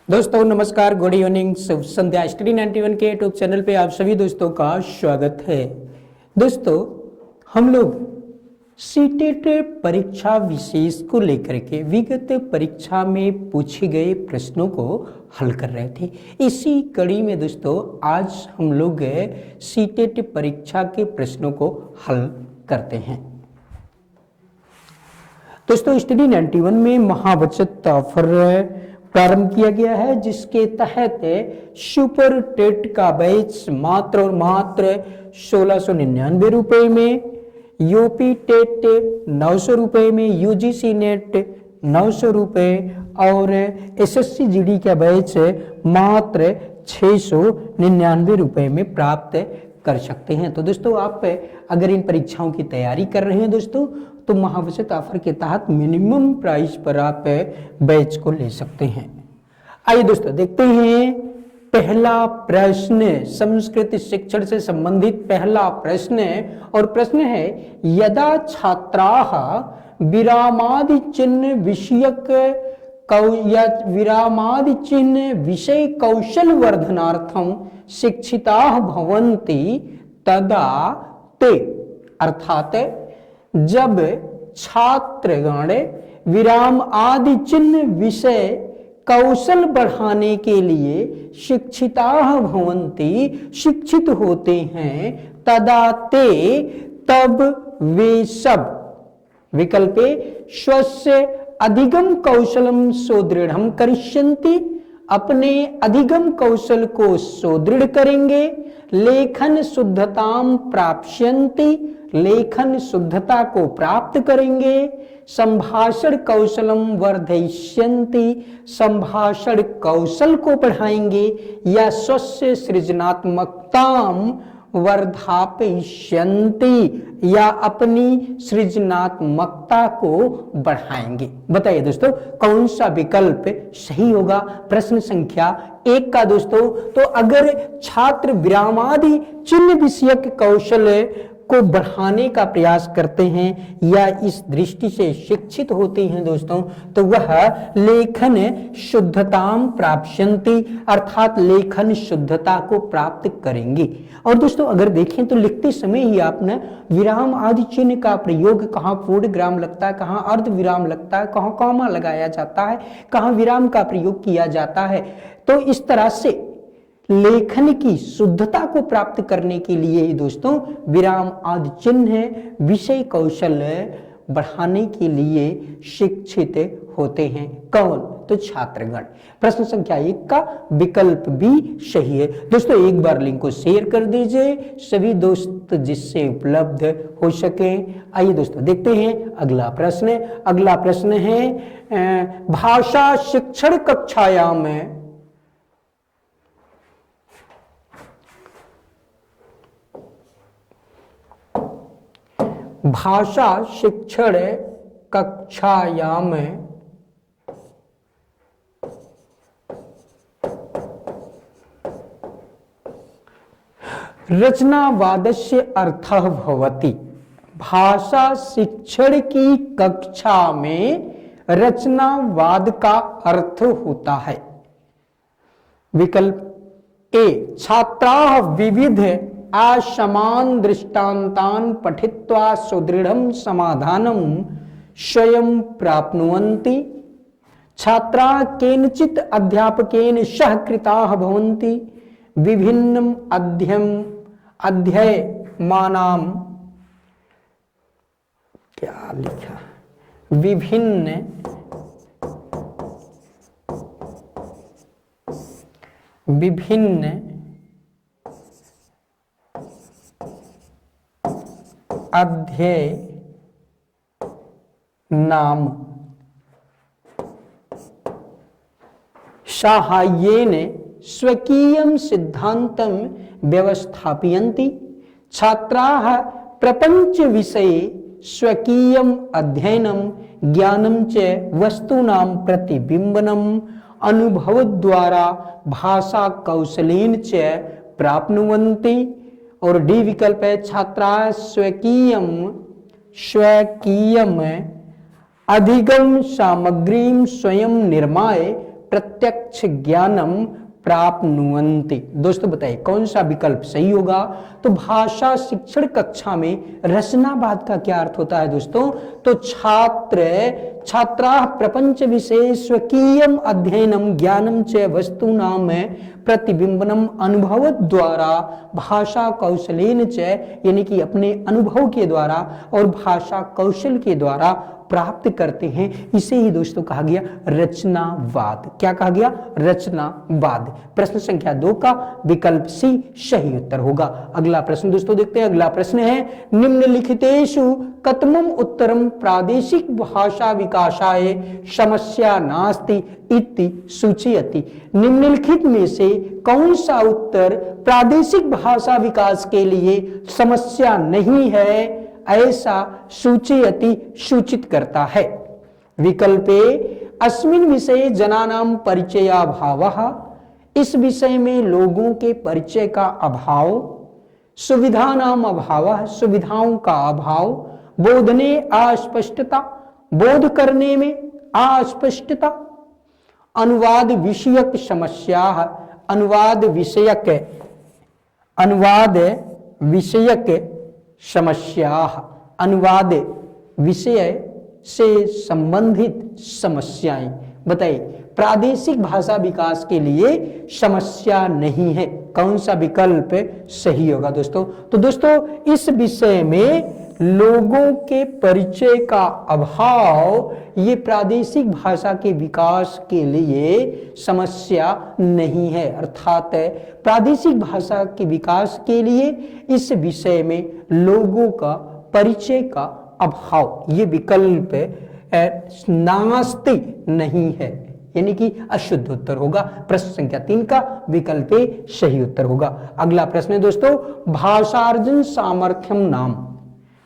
दोस्तों नमस्कार, good evening, शुभ संध्या। Study 91 के यूट्यूब चैनल पे आप सभी दोस्तों का स्वागत है। दोस्तों हम लोग सीटेट परीक्षा विशेष को लेकर के विगत परीक्षा में पूछे गए प्रश्नों को हल कर रहे थे। इसी कड़ी में दोस्तों आज हम लोग सीटेट परीक्षा के प्रश्नों को हल करते हैं। दोस्तों स्टडी 91 में महाबचत ऑफर प्रारंभ किया गया है, जिसके तहत सुपर टेट का बैच मात्र और मात्र 1699 रुपए में, यूपी टेट 900 रुपए में, यूजीसी नेट 900 रुपए और एसएससी जीडी का बैच मात्र 699 रुपए में प्राप्त कर सकते हैं। तो दोस्तों आप अगर इन परीक्षाओं की तैयारी कर रहे हैं दोस्तों, तो महाबचत ऑफर के तहत मिनिमम प्राइस पर आप बैच को ले सकते हैं। आइए दोस्तों देखते हैं पहला प्रश्न, संस्कृत शिक्षण से संबंधित पहला प्रश्न। और प्रश्न है, यदा छात्राः विरामादि चिन्ह विषयक विरामादि चिन्ह विषय कौशल वर्धनार्थम शिक्षिताः भवन्ति तदा ते, अर्थात जब छात्रगण विराम आदि चिन्ह विषय कौशल बढ़ाने के लिए शिक्षिताः भवन्ति, शिक्षित होते हैं, तदा ते, तब वे सब, विकल्पे स्वस्य अधिगम कौशलम सुदृढ़ं करिष्यन्ति, अपने अधिगम कौशल को सुदृढ़ करेंगे, लेखन शुद्धताम प्राप्स्यन्ति, लेखन शुद्धता को प्राप्त करेंगे, संभाषण कौशलम वर्धयिष्यन्ति, संभाषण कौशल को बढ़ाएंगे, या स्वस्य सृजनात्मकताम वर्धापयिष्यन्ति, या अपनी सृजनात्मकता को बढ़ाएंगे। बताइए दोस्तों कौन सा विकल्प सही होगा प्रश्न संख्या 1 का दोस्तों। तो अगर छात्र विरामादि चिन्ह विषयक कौशल को बढ़ाने का प्रयास करते हैं या इस दृष्टि से शिक्षित होते हैं दोस्तों, तो वह लेखन शुद्धताम प्राप्स्यन्ति, अर्थात लेखन शुद्धता को प्राप्त करेंगे। और दोस्तों अगर देखें तो लिखते समय ही आपने विराम आदि चिन्ह का प्रयोग, कहाँ पूर्ण विराम लगता है, कहाँ अर्ध विराम लगता है, कहाँ कॉमा लगाया जाता है, कहाँ विराम का प्रयोग किया जाता है। तो इस तरह से लेखन की शुद्धता को प्राप्त करने के लिए दोस्तों विराम आदि चिन्ह विषय कौशल बढ़ाने के लिए शिक्षित होते हैं। कौन? तो छात्रगण। प्रश्न संख्या 1 का विकल्प भी सही है। दोस्तों एक बार लिंक को शेयर कर दीजिए सभी दोस्त जिससे उपलब्ध हो सके। आइए दोस्तों देखते हैं अगला प्रश्न। अगला प्रश्न है, भाषा शिक्षण कक्षाया में भाषा शिक्षण कक्षायाम रचनावादस्य अर्थः भवति। भाषा शिक्षण की कक्षा में रचनावाद का अर्थ होता है। विकल्प ए, छात्राः विविध असमान दृष्टान्तान् पठित्वा सुदृढ़ं समाधानं स्वयं प्राप्नुवन्ति। छात्राः केनचित् अध्यापकेन सह कृताः भवन्ति। विभिन्नं अध्ययमानां, क्या लिखा, विभिन्न अध्यय नाम साहाय्येन स्वकीयं सिद्धान्तं व्यवस्थापयन्ति। छात्राः प्रपंच विषये स्वकीयं अध्ययनं ज्ञानं च वस्तूनां प्रतिबिम्बनम् अनुभवद्वारा भाषा कौशलेन च प्राप्नुवन्ति। और डी विकल्प है, छात्रा स्वकीयम अधिगम सामग्रीम स्वयं निर्माय प्रत्यक्ष ज्ञानम प्राप्नुवन्ति। दोस्तों बताइए कौन सा विकल्प सही होगा? तो भाषा शिक्षण कक्षा में रचनावाद का क्या अर्थ होता है दोस्तों? तो छात्रा प्रपंच विषय स्वकीयम अध्ययनम ज्ञानम च वस्तूनाम प्रतिबिंबनम अनुभव द्वारा भाषा कौशलेन च, यानी कि अपने अनुभव के द्वारा और भाषा कौशल के द्वारा प्राप्त करते हैं। इसे ही दोस्तों कहा गया रचनावाद। क्या कहा गया? रचनावाद। प्रश्न संख्या 2 का विकल्प सी सही उत्तर होगा। अगला प्रश्न दोस्तों देखते हैं। अगला प्रश्न है निम्नलिखितेषु कतमम उत्तरम प्रादेशिक भाषा विकासाय समस्या नास्ति इति सूचयति। निम्नलिखित में से कौन सा उत्तर प्रादेशिक भाषा विकास के लिए समस्या नहीं है ऐसा सूचयति सूचित करता है? विकल्प ए अस्मिन् विषये जनानां परिचयाभावः, इस विषय में लोगों के परिचय का अभाव, सुविधानां अभावः, सुविधाओं का अभाव, बोधने अस्पष्टता, बोध करने में अस्पष्टता, अनुवाद विषयक समस्या, अनुवाद विषयक समस्या, अनुवाद विषय से संबंधित समस्याएं। बताइए प्रादेशिक भाषा विकास के लिए समस्या नहीं है, कौन सा विकल्प सही होगा दोस्तों? तो दोस्तों इस विषय में लोगों के परिचय का अभाव ये प्रादेशिक भाषा के विकास के लिए समस्या नहीं है, अर्थात प्रादेशिक भाषा के विकास के लिए इस विषय में लोगों का परिचय का अभाव ये विकल्प नास्ति नहीं है, यानी कि अशुद्ध उत्तर होगा। प्रश्न संख्या 3 का विकल्प सही उत्तर होगा। अगला प्रश्न है दोस्तों भाषार्जन सामर्थ्यम नाम।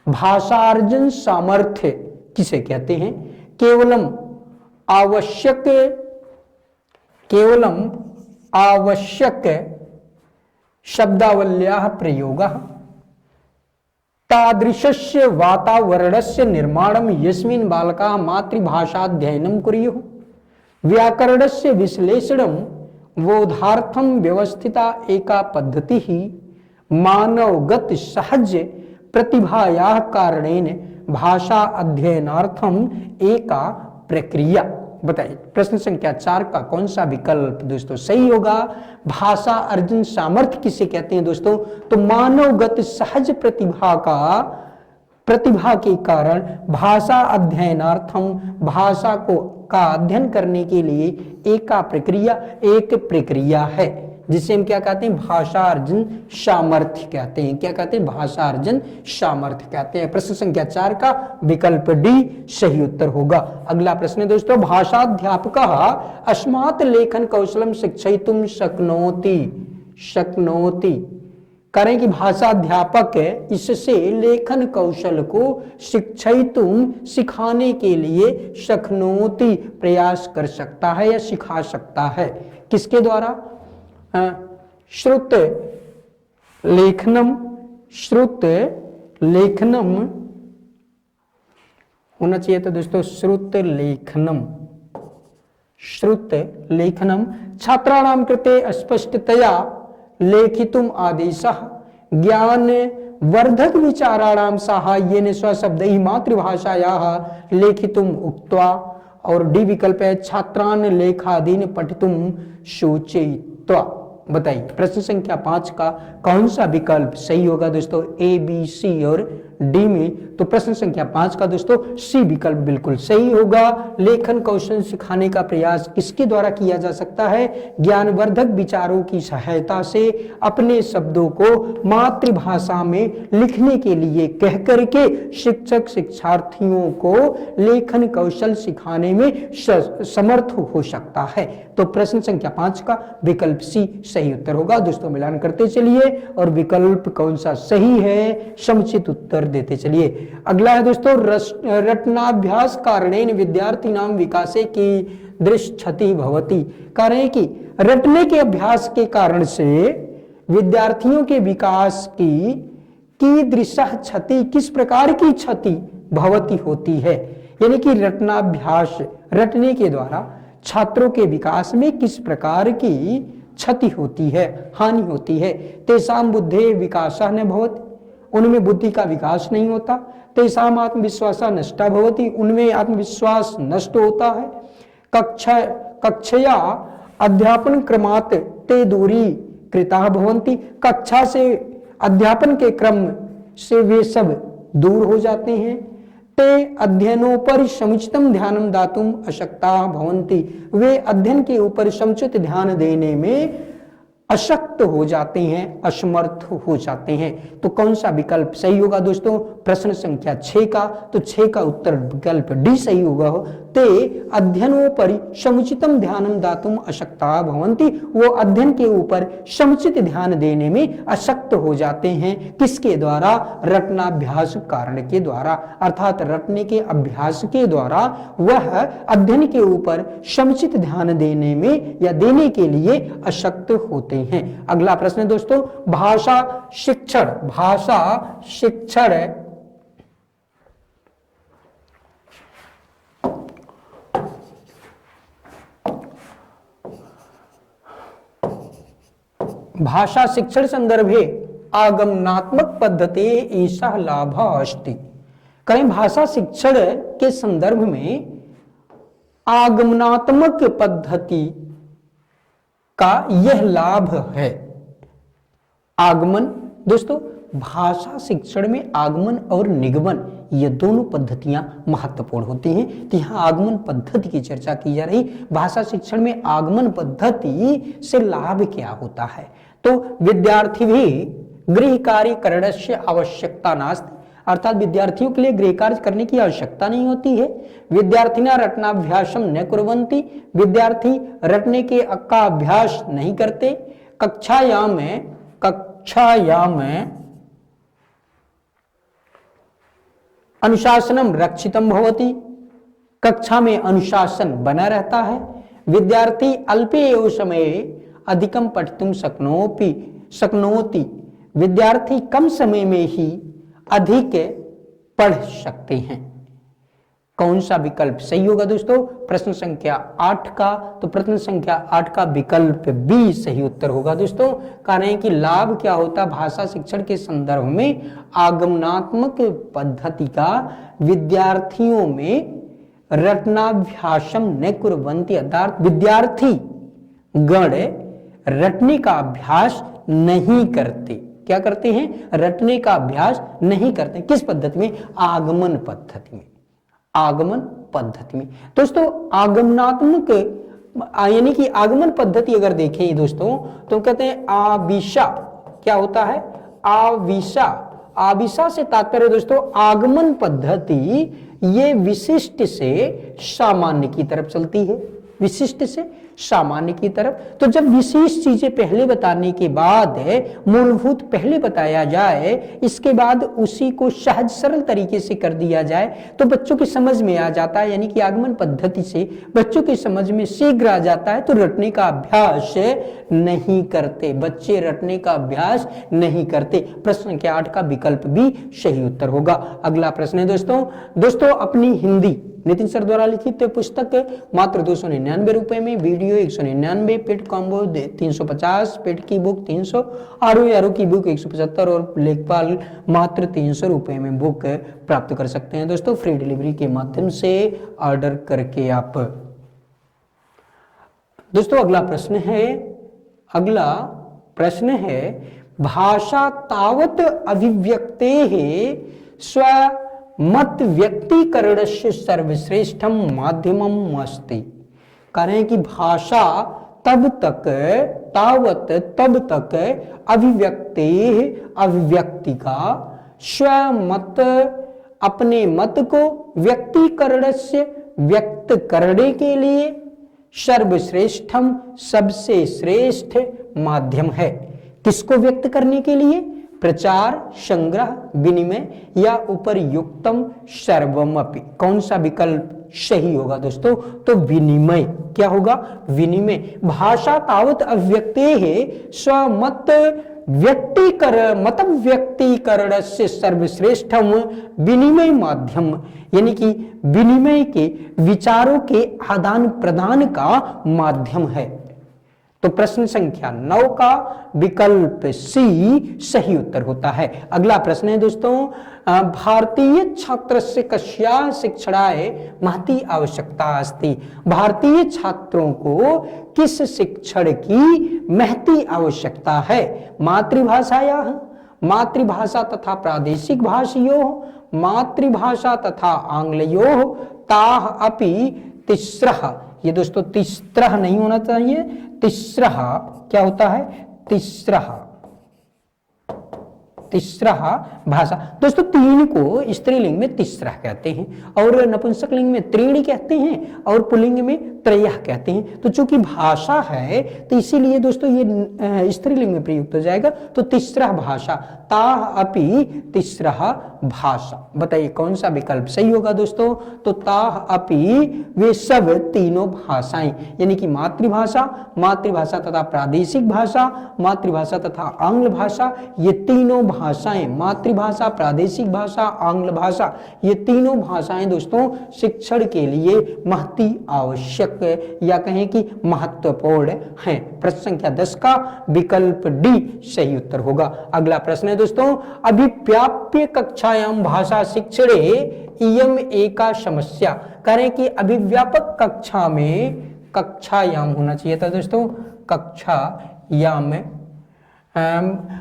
भाषार्जन सामर्थ्य किसे कहते हैं? केवलम आवश्यक शब्दावल्याः प्रयोगः, तादृशस्य वातावरणस्य निर्माणं यस्मिन् बालकाः मातृभाषाध्ययनं कुर्युः, व्याकरणस्य विश्लेषणं बोधार्थं व्यवस्थिता एका पद्धतिः, मानवगत सहज प्रतिभायाः कारणेन भाषा अध्ययनार्थम एका प्रक्रिया। बताइए प्रश्न संख्या 4 का कौन सा विकल्प दोस्तों सही होगा? भाषा अर्जन सामर्थ्य किसे कहते हैं दोस्तों? तो मानवगत सहज प्रतिभा के कारण भाषा अध्ययनार्थम, भाषा का अध्ययन करने के लिए एक प्रक्रिया है जिसे हम क्या कहते हैं? भाषा अर्जन सामर्थ्य कहते हैं। क्या कहते हैं? भाषा अर्जन सामर्थ्य कहते हैं। प्रश्न संख्या 4 का विकल्प डी सही उत्तर होगा। अगला प्रश्न है दोस्तों भाषाध्यापकः अस्मात् लेखन कौशलम शिक्षयितुं शक्नोति। करें कि भाषाध्यापक इससे लेखन कौशल को शिक्षयितुं सिखाने के लिए शक्नोति प्रयास कर सकता है या सिखा सकता है। किसके द्वारा? श्रुत लेखनम होना चाहिए था दोस्तों। श्रुत लेखनम छात्राणां कृते स्पष्टतया लेखितुम आदेशः, ज्ञान वर्धक विचाराणां साहाय्येन स्वशब्दैः मातृभाषायाः लेखितुम उक्त्वा। और डी विकल्प है छात्रान् लेखादीन पठितुम सूचयित्वा। बताइए प्रश्न संख्या 5 का कौन सा विकल्प सही होगा दोस्तों? ए, बी, सी और डी में। तो प्रश्न संख्या 5 का दोस्तों सी विकल्प बिल्कुल सही होगा। लेखन कौशल सिखाने का प्रयास किसके द्वारा किया जा सकता है? ज्ञानवर्धक विचारों की सहायता से अपने शब्दों को मातृभाषा में लिखने के लिए कह करके शिक्षक शिक्षार्थियों को लेखन कौशल सिखाने में समर्थ हो सकता है। तो प्रश्न संख्या 5 का विकल्प सी सही उत्तर होगा। दोस्तों मिलान करते चलिए और विकल्प कौन सा सही है समुचित उत्तर देते चलिए। अगला है दोस्तों रटनाभ्यास कारणेन विद्यार्थिनां विकासे की दृश्य क्षति भवति। कारण है कि रटने के अभ्यास के कारण से विद्यार्थियों के विकास की दृश्य क्षति, किस प्रकार की क्षति भवति होती है, यानी कि रटनाभ्यास रटने के द्वारा छात्रों के विकास में किस प्रकार की क्षति होती है, हानि होती है। तेषाम बुद्धे विकासः न भवति, उनमें बुद्धि का विकास नहीं होता। तेषाम आत्मविश्वासः नष्टः भवति, उनमें आत्मविश्वास नष्ट होता है। कक्षया अध्यापन क्रमात् ते दूरी कृताः भवन्ति, कक्षा से अध्यापन के क्रम से वे सब दूर हो जाते हैं। ते अध्ययनोपरि समुचितं ध्यानं दातुम् अशक्ताः भवन्ति, वे अध्ययन के ऊपर समुचित ध्यान देने में अशक्त हो जाते हैं, असमर्थ हो जाते हैं। तो कौन सा विकल्प सही होगा दोस्तों? प्रश्न संख्या 6 का, तो 6 का उत्तर विकल्प डी सही होगा। ते अध्ययनोपरि समुचितम ध्यानम दातुम अशक्ता भवन्ति, वो अध्ययन के ऊपर समुचित ध्यान देने में अशक्त हो जाते हैं। किसके द्वारा? रटनाभ्यास कारण के द्वारा, अर्थात रटने के अभ्यास के द्वारा वह अध्ययन के ऊपर समुचित ध्यान देने में या देने के लिए अशक्त होते हैं। अगला प्रश्न दोस्तों, भाषा शिक्षण, भाषा शिक्षण भाषा शिक्षण संदर्भे आगमनात्मक पद्धति ऐसा लाभ अस्ति। कहीं भाषा शिक्षण के संदर्भ में आगमनात्मक पद्धति का यह लाभ है। आगमन दोस्तों, भाषा शिक्षण में आगमन और निगमन ये दोनों पद्धतियां महत्वपूर्ण होती हैं। तो यहाँ आगमन पद्धति की चर्चा की जा रही। भाषा शिक्षण में आगमन पद्धति से लाभ क्या होता है? तो विद्यार्थी भी गृह कार्य करणस्य आवश्यकता नास्ति, अर्थात विद्यार्थियों के लिए गृह कार्य करने की आवश्यकता नहीं होती है। विद्यार्थिना रटनाभ्यासम न कुर्वन्ति, विद्यार्थी रटने के का अभ्यास नहीं करते। कक्षायाम अनुशासनम रक्षितम भवति, कक्षा में अनुशासन बना रहता है। विद्यार्थी अल्पे एव समये अधिकम पठितुम शक्नोति, विद्यार्थी कम समय में ही अधिक पढ़ सकते हैं। कौन सा विकल्प सही होगा दोस्तों? प्रश्न संख्या 8 का, तो प्रश्न संख्या 8 का विकल्प बी सही उत्तर होगा दोस्तों। कारण है कि लाभ क्या होता भाषा शिक्षण के संदर्भ में? आगमनात्मक पद्धति का विद्यार्थियों में रटनाभ्यासम न कुर्वन्ति, अर्थात विद्यार्थी गण रटने का अभ्यास नहीं करते। क्या करते हैं? रटने का अभ्यास नहीं करते। किस पद्धति में? आगमन पद्धति में। आगमन पद्धति में दोस्तों आगमनात्मक यानी कि आगमन पद्धति अगर देखें दोस्तों तो कहते हैं आविशा। क्या होता है? आविशा। आविशा से तात्पर्य दोस्तों आगमन पद्धति ये विशिष्ट से सामान्य की तरफ चलती है, विशिष्ट से सामान्य की तरफ। तो जब विशेष चीजें पहले बताने के बाद मूलभूत पहले बताया जाए, इसके बाद उसी को सहज सरल तरीके से कर दिया जाए तो बच्चों की समझ में आ जाता है। यानी कि आगमन पद्धति से बच्चों की समझ में शीघ्र आ जाता है, तो रटने का अभ्यास नहीं करते, बच्चे रटने का अभ्यास नहीं करते। प्रश्न के 8 का विकल्प भी सही उत्तर होगा। अगला प्रश्न है दोस्तों अपनी हिंदी नितिन सर द्वारा लिखित पुस्तक मात्र 299 रुपए में, वीडियो 199, पेड कॉम्बो 350, पेड की बुक 300, आरो की बुक 175 और लेखपाल मात्र 300 रुपए में बुक प्राप्त कर सकते हैं दोस्तों, फ्री डिलीवरी के माध्यम से ऑर्डर करके आप। दोस्तों अगला प्रश्न है भाषा तावत अभिव्यक्ते स्व मत व्यक्तीकरणस्य सर्वश्रेष्ठम माध्यमम अस्ति। करें कि भाषा तब तक अभिव्यक्ति का स्वमत अपने मत को व्यक्तीकरण से व्यक्त करने के लिए सर्वश्रेष्ठम सबसे श्रेष्ठ माध्यम है। किसको व्यक्त करने के लिए? प्रचार, संग्रह, विनिमय या उपरयुक्तम सर्वमपि। कौन सा विकल्प सही होगा दोस्तों? तो विनिमय। क्या होगा? विनिमय। भाषा तावत अभिव्यक्ते है स्वमत मत व्यक्तीकरण से सर्वश्रेष्ठम विनिमय माध्यम, यानी कि विनिमय के विचारों के आदान प्रदान का माध्यम है। तो प्रश्न संख्या 9 का विकल्प सी सही उत्तर होता है। अगला प्रश्न है दोस्तों, भारतीय छात्रस्य कस्याः शिक्षणाय महती आवश्यकता अस्ति। भारतीय छात्रों को किस शिक्षण की महती आवश्यकता है? मातृभाषायाः, मातृभाषा तथा प्रादेशिक भाषयोः, मातृभाषा तथा आंग्लयोः, ताः अपि तिस्रः। ये दोस्तों तिस्रः नहीं होना चाहिए, तिस्रः क्या होता है? तिस्रः भाषा। दोस्तों तीन को स्त्रीलिंग में तिस्रः कहते हैं और नपुंसक लिंग में त्रीणि कहते हैं और पुल्लिंग में त्रयः कहते हैं। तो चूंकि भाषा है तो इसीलिए दोस्तों ये स्त्रीलिंग में प्रयुक्त हो जाएगा। तो तिस्रः भाषा, ताः अपि तिस्रः भाषा। बताइए कौन सा विकल्प सही होगा दोस्तों? तो ताः अपि, वे सब तीनों भाषाएं, यानी कि मातृभाषा, मातृभाषा तथा प्रादेशिक भाषा, मातृभाषा तथा आंग्ल भाषा, ये तीनों भाषाएं, मातृभाषा, प्रादेशिक भाषा, आंग्ल भाषा, ये तीनों भाषाएं दोस्तों शिक्षण के लिए महती आवश्यक या कहें कि महत्वपूर्ण हैं। प्रश्न संख्या 10 का विकल्प डी सही उत्तर होगा। अगला प्रश्न है दोस्तों, अभिव्याप्य कक्षायाम भाषा शिक्षणे इयम एका समस्या। करें कि अभिव्यापक कक्षा में, कक्षायाम होना चाहिए था दोस्तों, कक्षायाम,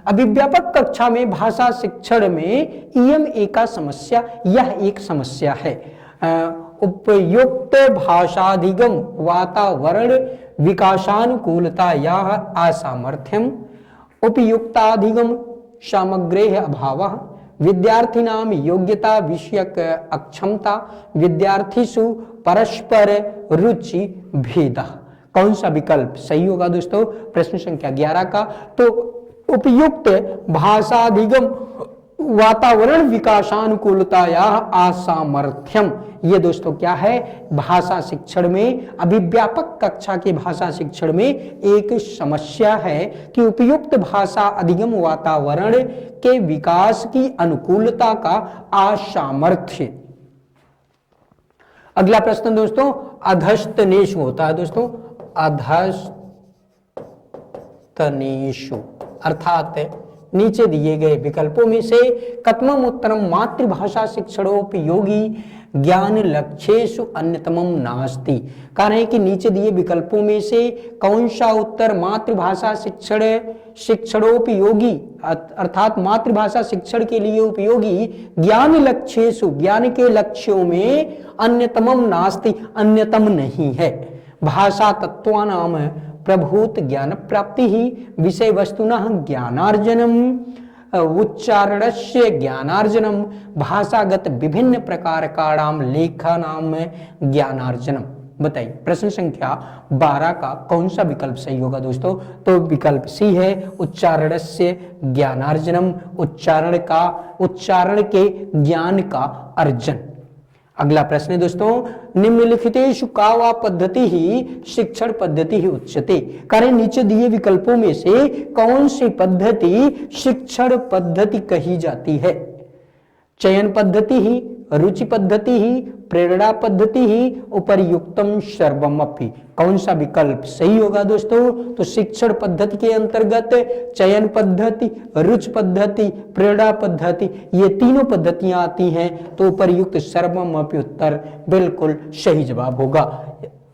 अभिव्यापक कक्षा में भाषा शिक्षण में इयम एका समस्या, यह एक समस्या है। उपयुक्त भाषाधिगम वातावरण विकासानुकूलता या असामर्थ्यम, उपयुक्ताधिगम सामग्रेः अभावः, विद्यार्थिनां योग्यता विषयक अक्षमता, विद्यार्थीषु परस्पर रुचि भेदः। कौन सा विकल्प सही होगा दोस्तों? प्रश्न संख्या 11 का। तो उपयुक्त भाषाधिगम वातावरण विकासानुकूलता या असामर्थ्यम, ये दोस्तों क्या है? भाषा शिक्षण में, अभिव्यापक कक्षा के भाषा शिक्षण में एक समस्या है कि उपयुक्त भाषा अधिगम वातावरण के विकास की अनुकूलता का असामर्थ्य। अगला प्रश्न दोस्तों, अधस्तनेषु होता है दोस्तों, अधस्तनेषु अर्थात नीचे दिए गए विकल्पों में से कतमम उत्तरम मातृभाषा शिक्षणोपयोगी ज्ञान लक्ष्येषु अन्यतमम नास्ति। कारण है कि नीचे दिए विकल्पों में से कौन सा उत्तर मातृभाषा शिक्षणोपयोगी अर्थात मातृभाषा शिक्षण के लिए उपयोगी ज्ञान लक्ष्येषु, ज्ञान के लक्ष्यों में अन्यतमम नास्ति, अन्यतम नहीं है। भाषा तत्वानाम प्रभूत ज्ञान प्राप्ति ही विषय वस्तुनः ज्ञानार्जनम, उच्चारणस्य ज्ञानार्जनम, भाषागत विभिन्न प्रकार काणाम लेखनाम ज्ञानार्जनम। बताइए प्रश्न संख्या 12 का कौन सा विकल्प सही होगा दोस्तों? तो विकल्प सी है उच्चारणस्य ज्ञानार्जनम, उच्चारण के ज्ञान का अर्जन। अगला प्रश्न है दोस्तों, निम्नलिखितेषु का वा पद्धति ही शिक्षण पद्धति ही उच्यते। कारण नीचे दिए विकल्पों में से कौन सी पद्धति शिक्षण पद्धति कही जाती है? चयन पद्धति ही, रुचि पद्धति ही, प्रेरणा पद्धति ही, उपर्युक्तम सर्वमपि। कौन सा विकल्प सही होगा दोस्तों? तो शिक्षण पद्धति के अंतर्गत चयन पद्धति, रुचि पद्धति, प्रेरणा पद्धति, ये तीनों पद्धतियां आती हैं। तो उपर्युक्त सर्वमपि उत्तर बिल्कुल सही जवाब होगा।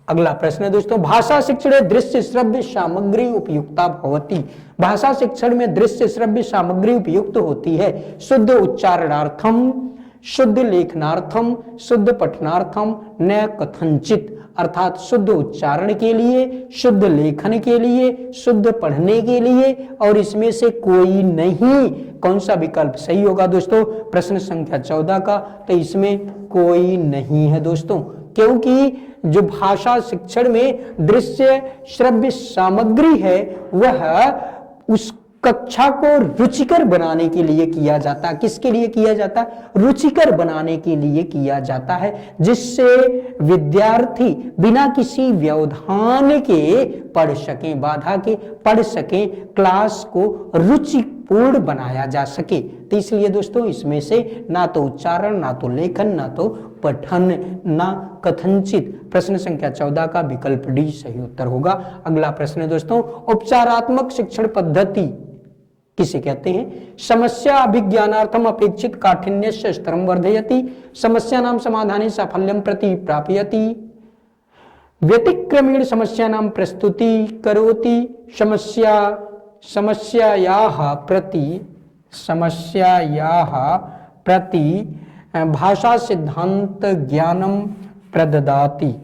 अगला प्रश्न है दोस्तों, भाषा शिक्षण दृश्य श्रव्य सामग्री उपयुक्ता भवति। भाषा शिक्षण में दृश्य श्रव्य सामग्री उपयुक्त होती है शुद्ध उच्चारणार्थम, शुद्ध लेखनार्थम, शुद्ध पठनार्थम, न कथनचित। अर्थात शुद्ध उच्चारण के लिए, शुद्ध लेखन के लिए, शुद्ध पढ़ने के लिए, और इसमें से कोई नहीं। कौन सा विकल्प सही होगा दोस्तों? प्रश्न संख्या 14 का। तो इसमें कोई नहीं है दोस्तों, क्योंकि जो भाषा शिक्षण में दृश्य श्रव्य सामग्री है वह उसका कक्षा को रुचिकर बनाने के लिए किया जाता है। किसके लिए किया जाता है? रुचिकर बनाने के लिए किया जाता है, जिससे विद्यार्थी बिना किसी व्यवधान के पढ़ सकें, बाधा के पढ़ सकें, क्लास को रुचिपूर्ण बनाया जा सके। तो इसलिए दोस्तों इसमें से ना तो उच्चारण, ना तो लेखन, ना तो पठन, ना कथनचित। प्रश्न संख्या 14 का विकल्प डी सही उत्तर होगा। अगला प्रश्न है दोस्तों, उपचारात्मक शिक्षण पद्धति किसे कहते हैं? समस्या अभिज्ञानार्थम अपेक्षित काठिन्यस्य स्तरम वर्धयति, समस्यानां समाधाने साफल्यं प्रति प्रापयति, व्यतिक्रमेण समस्यानां प्रस्तुति करोति, समस्यायाः प्रति भाषा सिद्धांत ज्ञानम प्रददाति।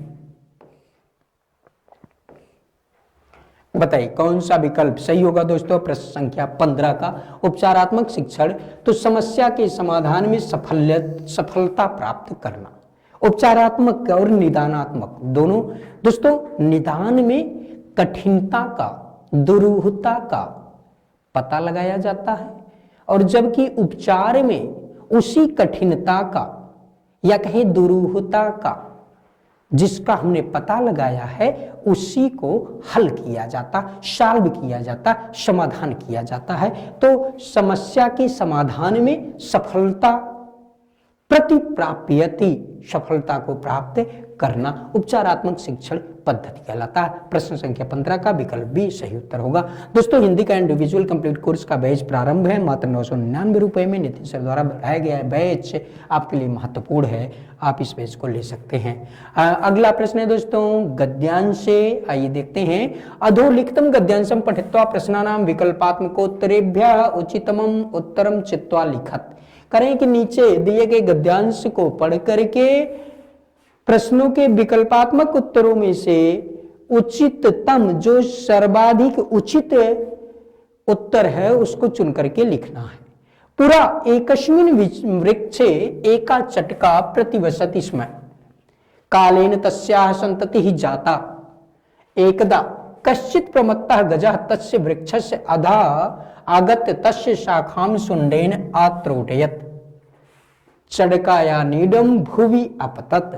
बताइए कौन सा विकल्प सही होगा दोस्तों? प्रश्न संख्या 15 का उपचारात्मक शिक्षण तो समस्या के समाधान में सफलता प्राप्त करना। उपचारात्मक और निदानात्मक दोनों दोस्तों, निदान में कठिनता का, दुरूहता का पता लगाया जाता है, और जबकि उपचार में उसी कठिनता का या कहें दुरूहता का जिसका हमने पता लगाया है उसी को हल किया जाता, सॉल्व किया जाता, समाधान किया जाता है। तो समस्या के समाधान में सफलता प्रतिप्राप्यति, सफलता को प्राप्त करना उपचारात्मक शिक्षण पद्धति कहलाता है। प्रश्न संख्या 15 का विकल्प भी सही उत्तर होगा। दोस्तों हिंदी का इंडिविजुअल कंप्लीट कोर्स का बैच प्रारंभ है, मात्र 999 रुपए में नितिन सर द्वारा बढ़ाया गया है। बैच आपके लिए महत्वपूर्ण है, आप इस बैच को ले सकते हैं। अगला प्रश्न है दोस्तों गद्यांश से, आइए देखते हैं। अधोलिखितम गद्यांशम पठित्वा प्रश्नानाम विकल्पात्मकोत्तरेभ्यः उचितमम उत्तरम चित्वा लिखत। करें कि नीचे दिए गए गद्यांश को पढ़ करके प्रश्नों के विकल्पात्मक उत्तरों में से उचिततम, जो सर्वाधिक उचित उत्तर है उसको चुन करके लिखना है। पूरा एकस्मिन् वृक्षे एका चटका प्रतिवसति स्म, कालेन तस्याः संततिः जाता, एकदा कश्चित् प्रमत्तः गजः तस्य वृक्षस्य अधः आगत्य तस्य शाखां शुण्डेन आत्रोटयत्, चडकाया नीडं भुवि अपतत्,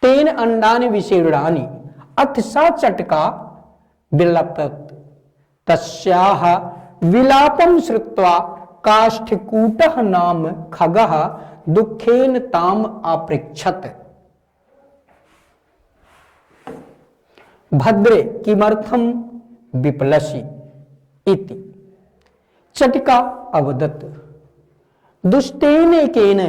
तेन अंडानि विशीर्णानि, अथ सा चटका विलपत, तस्याः विलापं श्रुत्वा काष्ठकूटः नाम खगः दुःखेन ताम अपृच्छत्, भद्रे किमर्थं विप्लसि इति। चटका अवदत्, दुष्टेन एकेन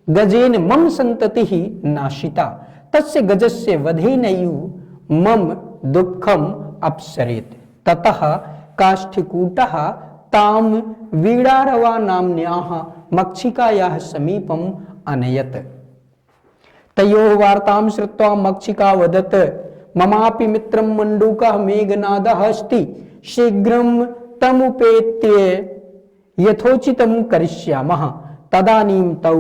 गजेन मम संततिः नाशिता, तस्य गजस्य वधेनैव मम दुःखम अपसरेत्, ततः काष्ठकूटः ताम वीणारवा नाम्न्याः मक्षिकायाः समीपम् अनयत्। तयोः वार्तां श्रुत्वा मक्षिका वदत्, ममापि मित्रं मण्डूकः मेघनादः अस्ति, शीघ्रं तमुपेत्य यथोचितं करिष्यामः। तदानीं तौ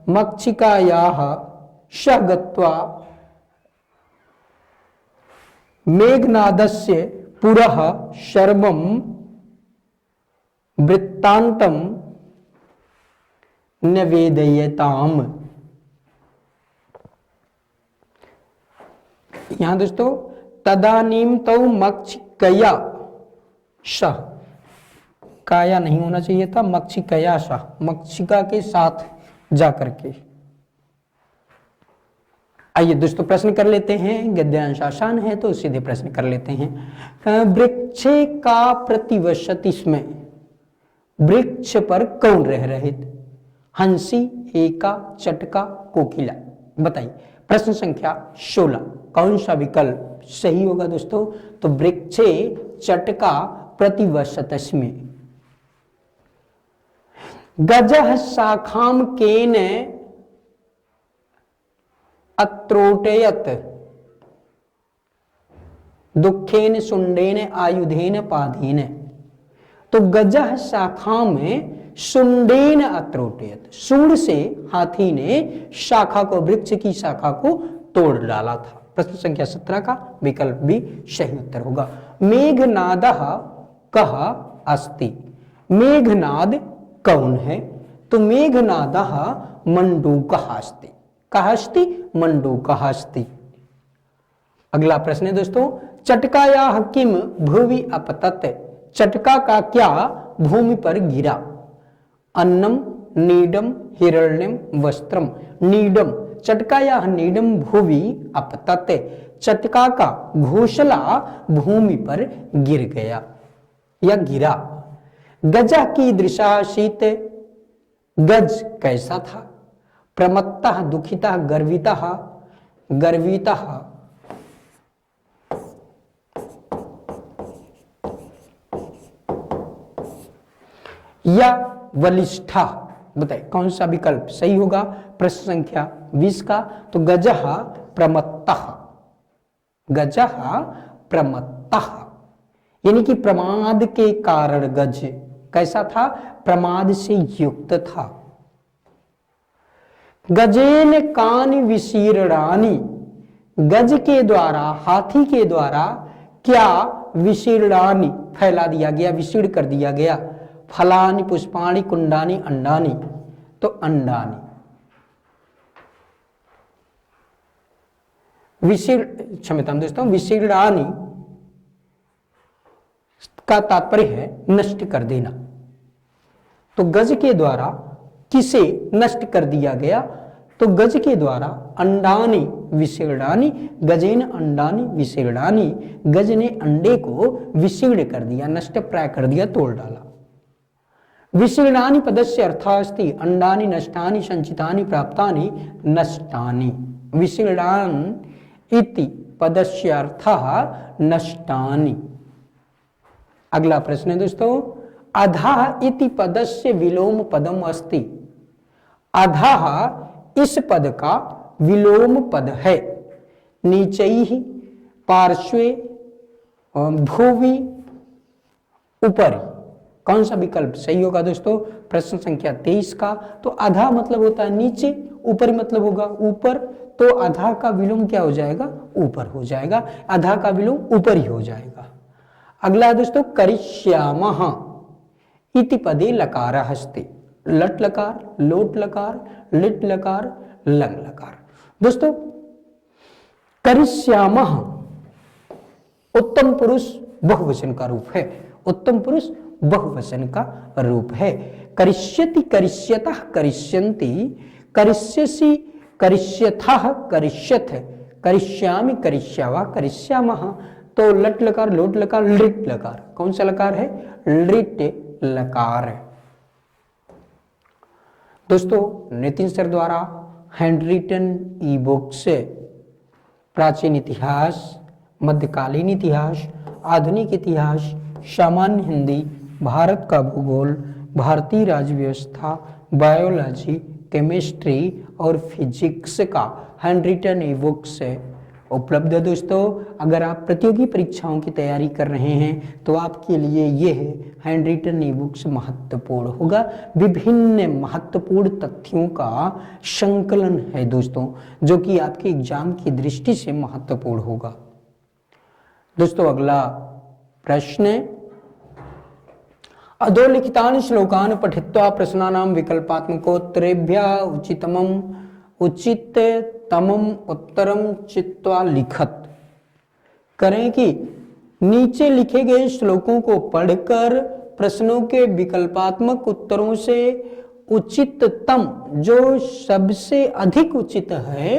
मक्षिकायाः सह गत्वा मेघनादस्य पुरः सर्वं वृत्तान्तं निवेदयताम्। यहां दोस्तों तदानीं तौ मक्षिकया सह, काया नहीं होना चाहिए था, मक्षिकया सह, मक्षिका के साथ जाकर के। आइए दोस्तों प्रश्न कर लेते हैं, गद्यांश आसान है तो सीधे प्रश्न कर लेते हैं। वृक्षे का प्रतिवसति स्म, वृक्ष पर कौन रह रहे थे? हंसी, एका, चटका, कोकिला। बताइए प्रश्न संख्या 16 कौन सा विकल्प सही होगा दोस्तों? तो वृक्षे चटका प्रतिवसत स्म, गजः शाखां केन अत्रोटयत्, दुःखेन शुण्डेन आयुधेन पादेन। तो गजः शाखा में शुण्डेन अत्रोटयत्, शुण्ड से हाथी ने शाखा को, वृक्ष की शाखा को तोड़ डाला था। प्रश्न संख्या 17 का विकल्प भी सही उत्तर होगा। मेघनादः कः अस्ति। मेघनाद कौन है? तो मेघनादः मंडूकः अस्ति। कः अस्ति? मंडूकः अस्ति। अगला प्रश्न है दोस्तों, चटकायाः किम भुवि अपतत। चटका का क्या भूमि पर गिरा? अन्नम, नीडम, हिरण्यम, वस्त्रम। नीडम, चटकायाः नीडम भुवि अपतत। चटका का घोंसला भूमि पर गिर गया या गिरा। गजा की दृशाशीत, गज कैसा था? प्रमत्तः, दुखितः, गर्वितः, गर्वितः, या बलिष्ठा। बताइए कौन सा विकल्प सही होगा प्रश्न संख्या 20 का? तो गजः प्रमत्तः, गजः प्रमत्तः, यानी कि प्रमाद के कारण गज कैसा था? प्रमाद से युक्त था। गजेन कानि विशीर्णानि, गज के द्वारा, हाथी के द्वारा क्या विशीर्णानि फैला दिया गया, विशीर्ण कर दिया गया। फलानि, पुष्पाणि, कुंडानि, अंडानि। तो अंडानि। क्षमता दोस्तों, विशीर्णानि का तात्पर्य है नष्ट कर देना। तो गज के द्वारा किसे नष्ट कर दिया गया? तो गज के द्वारा अंडानि विशीर्णानि, गजेन अंडानि विशीर्णानि, गज ने अंडे को विशीर्ण कर दिया, नष्ट प्राय कर दिया, तोड़ डाला। विशीर्णानि पदस्य अर्थः अस्ति अंडानि नष्टानि संचितानि प्राप्तानि नष्टानि। विशीर्णान इति पदस्य अर्थः नष्टानि। अगला प्रश्न है दोस्तों, अधः इति पदस्य विलोम पदम अस्ति। अधः इस पद का विलोम पद है। नीचैः, पार्श्वे, भुवि, ऊपरी। कौन सा विकल्प सही होगा दोस्तों प्रश्न संख्या 23 का? तो अधा मतलब होता है नीचे, ऊपरी मतलब होगा ऊपर। तो अधा का विलोम क्या हो जाएगा? ऊपर हो जाएगा। अधा का विलोम ऊपर ही हो जाएगा। अगला दोस्तों, करिष्यामः इति पदे लकारः अस्ति। लट लकार, लोट लकार, लिट लकार, लंग लकार। दोस्तों करिष्यामः उत्तम पुरुष बहुवचन का रूप है। उत्तम पुरुष बहुवचन का रूप है। करिष्यति, करिष्यतः, करिष्यन्ति, करिष्यसि, करिष्यथः, करिष्यथ, करिष्यामि, करिष्यावः, करिष्यामः। तो लट लकार, लोट लकार, लिट लकार। कौन सा लकार है? लिट लकार। दोस्तों नितिन सर द्वारा हैंड रिटन ई बुक से प्राचीन इतिहास, मध्यकालीन इतिहास, आधुनिक इतिहास, सामान्य हिंदी, भारत का भूगोल, भारतीय राज्य व्यवस्था, बायोलॉजी, केमिस्ट्री और फिजिक्स का हैंड रिटन ई बुक से उपलब्ध है। दोस्तों अगर आप प्रतियोगी परीक्षाओं की तैयारी कर रहे हैं तो आपके लिए यह हैंड रिटन ई बुक्स महत्वपूर्ण होगा। विभिन्न महत्वपूर्ण तथ्यों का संकलन है दोस्तों, जो कि आपके एग्जाम की दृष्टि से महत्वपूर्ण होगा। दोस्तों अगला प्रश्न, अधोलिखितानि श्लोकान् पठित्वा प्रश्नानां विकल्पात्मकोत्तरेभ्यः उचिततमम् उत्तरं चित्वा लिखत। करें कि नीचे लिखे गए श्लोकों को पढ़कर प्रश्नों के विकल्पात्मक उत्तरों से उचिततम, जो सबसे अधिक उचित है,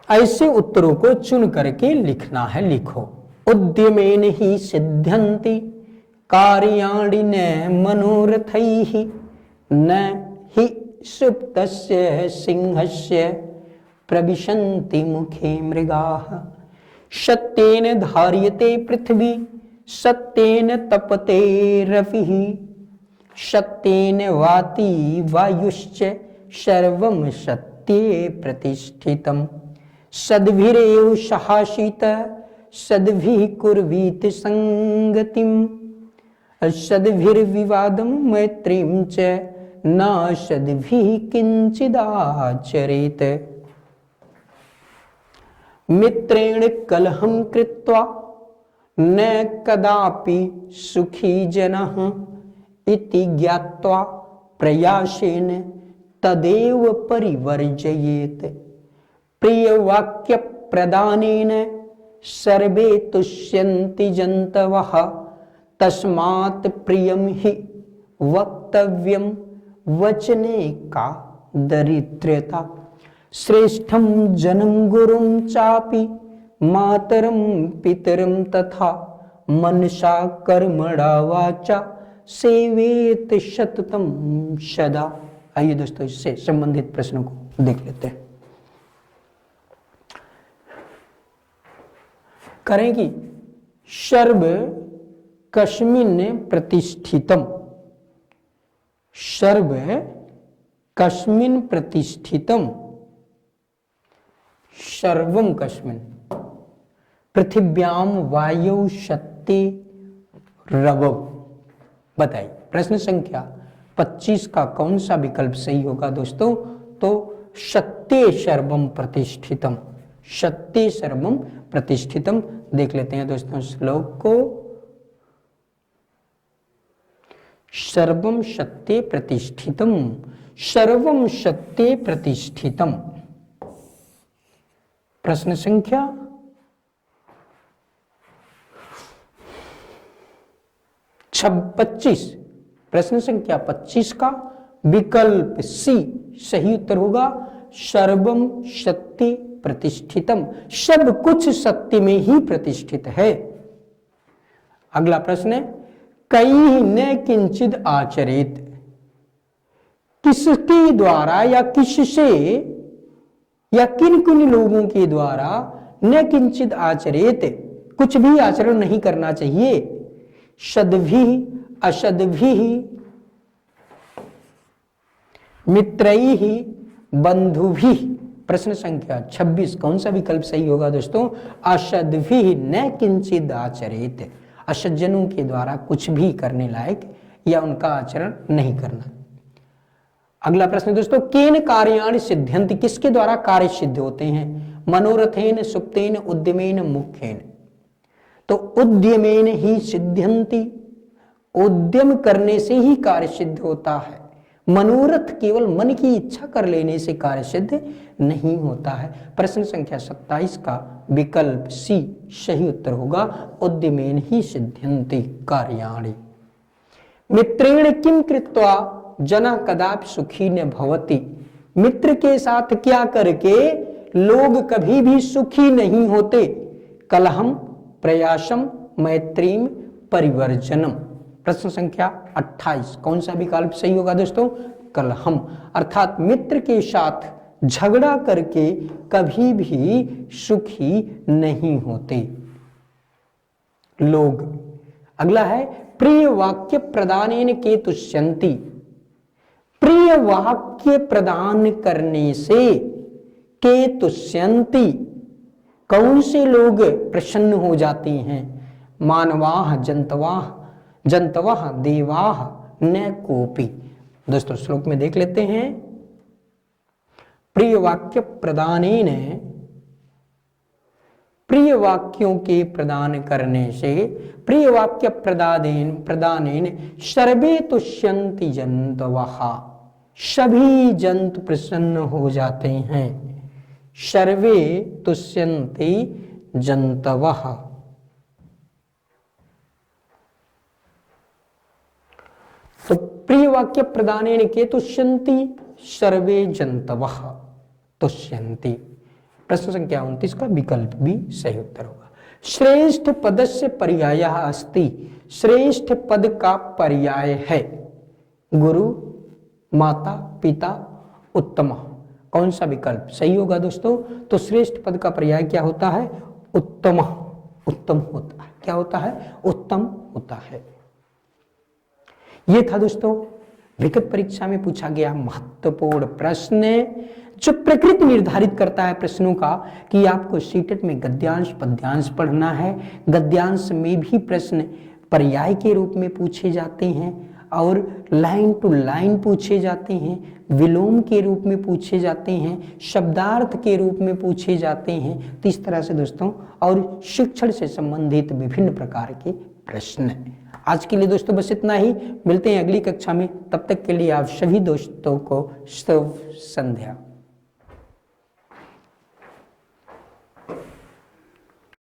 ऐसे उत्तरों को चुन करके लिखना है। लिखो। उद्यमेन ही सिद्ध्यन्ति कार्याणि न मनोरथैः, न हि सुप्तस्य सिंहस्य प्रविशन्ति मुखे मृगाः। सत्येन धार्यते पृथ्वी, सत्येन तपते रविः, सत्येन वाति वायुश्च सर्वं सत्ये प्रतिष्ठितम्। सद्भिरेव सहासीत, सद्भिः कुर्वीत संगतिम्, सद्भिर्विवादं मैत्रीं च न सद्भिः किंचिदाचरेत। मित्रेण कलहं कृत्वा न कदापि सुखी जनः इति ज्ञात्वा प्रयासेन तदेव परिवर्जयेत्। प्रिय वाक्य प्रदानेन सर्वे तुष्यन्ति जन्तवः तस्मात् प्रियं हि वक्तव्यं वचने का दरिद्रता। श्रेष्ठं जनं गुरुं चापि मातरं पितरं तथा मनसा कर्मणा वाचा सेवेत सततं सदा। आइए दोस्तों इससे संबंधित प्रश्नों को देख लेते हैं। करेंगी सर्व कस्मिन् प्रतिष्ठितम, सर्व कस्मिन् प्रतिष्ठितम, सर्वम कस्मिन् पृथिव्यां वायौ शक्ति रवौ। बताइए प्रश्न संख्या 25 का कौन सा विकल्प सही होगा दोस्तों? तो सत्य सर्वम प्रतिष्ठितम, सत्य सर्वम प्रतिष्ठितम। देख लेते हैं दोस्तों श्लोक को। सर्वम सत्य प्रतिष्ठितम, सर्वम सत्य प्रतिष्ठितम। प्रश्न संख्या 25, प्रश्न संख्या 25 का विकल्प सी सही उत्तर होगा। सर्वम सत्य प्रतिष्ठितम, सब कुछ सत्य में ही प्रतिष्ठित है। अगला प्रश्न है कई न किंचित आचरित, किसके द्वारा या किससे या किन किन लोगों के द्वारा न किंचित आचरित, कुछ भी आचरण नहीं करना चाहिए। सद्भि असद्भि मित्रैहि बंधुभि। प्रश्न संख्या 26 कौन सा विकल्प सही होगा दोस्तों? असद्भि न किंचित आचरित, असज्जनों के द्वारा कुछ भी करने लायक या उनका आचरण नहीं करना। अगला प्रश्न दोस्तों केन कार्याणि सिद्ध्यन्ति, किसके द्वारा कार्य सिद्ध होते हैं? मनोरथेन सुप्तेन उद्यमेन मुख्येन। तो उद्यमेन ही सिद्ध्यन्ति, उद्यम करने से ही कार्य सिद्ध होता है। मनोरथ केवल मन की इच्छा कर लेने से कार्य सिद्ध नहीं होता है। प्रश्न संख्या 27 का विकल्प सी सही उत्तर होगा। उद्यमेन ही सिद्ध्यन्ति कार्याणि। मित्रेण किम कृत्वा जना कदापि सुखी न भवति, मित्र के साथ क्या करके लोग कभी भी सुखी नहीं होते? कलहम प्रयासम मैत्रीम परिवर्जनम। प्रश्न संख्या 28 कौन सा विकल्प सही होगा दोस्तों? कलहम, अर्थात मित्र के साथ झगड़ा करके कभी भी सुखी नहीं होते लोग। अगला है प्रिय वाक्य प्रदानेन के तुष्यन्ति, प्रिय वाक्य प्रदान करने से के तुष्यन्ति कौन से लोग प्रसन्न हो जाते हैं? मानवाह जंतवाह जंतवाह देवाह न कोपी। दोस्तों श्लोक में देख लेते हैं। प्रिय वाक्य प्रदानेन, प्रिय वाक्यों के प्रदान करने से, प्रिय वाक्य प्रदानेन सर्वे तुष्यन्ति जंतवः, सभी जंतु प्रसन्न हो जाते हैं। सर्वे तुष्यन्ति जंतवः। तो प्रिय वाक्य प्रदानेन के तुष्यन्ति सर्वे जंतवः तुष्यन्ति। प्रश्न संख्या 29 का विकल्प भी सही उत्तर होगा। श्रेष्ठ पदस्य पर्यायः अस्ति, श्रेष्ठ पद का पर्याय है गुरु, माता, पिता, उत्तम। कौन सा विकल्प सही होगा दोस्तों? तो श्रेष्ठ पद का पर्याय क्या होता है? उत्तम, उत्तम होता है। क्या होता है? उत्तम होता है। ये था दोस्तों विगत परीक्षा में पूछा गया महत्वपूर्ण प्रश्न, जो प्रकृति निर्धारित करता है प्रश्नों का कि आपको सीटेट में गद्यांश पद्यांश पढ़ना है। गद्यांश में भी प्रश्न पर्याय के रूप में पूछे जाते हैं। और लाइन टू लाइन पूछे जाते हैं, विलोम के रूप में पूछे जाते हैं, शब्दार्थ के रूप में पूछे जाते हैं। तो इस तरह से दोस्तों और शिक्षण से संबंधित विभिन्न प्रकार के प्रश्न। आज के लिए दोस्तों बस इतना ही, मिलते हैं अगली कक्षा में। तब तक के लिए आप सभी दोस्तों को शुभ संध्या।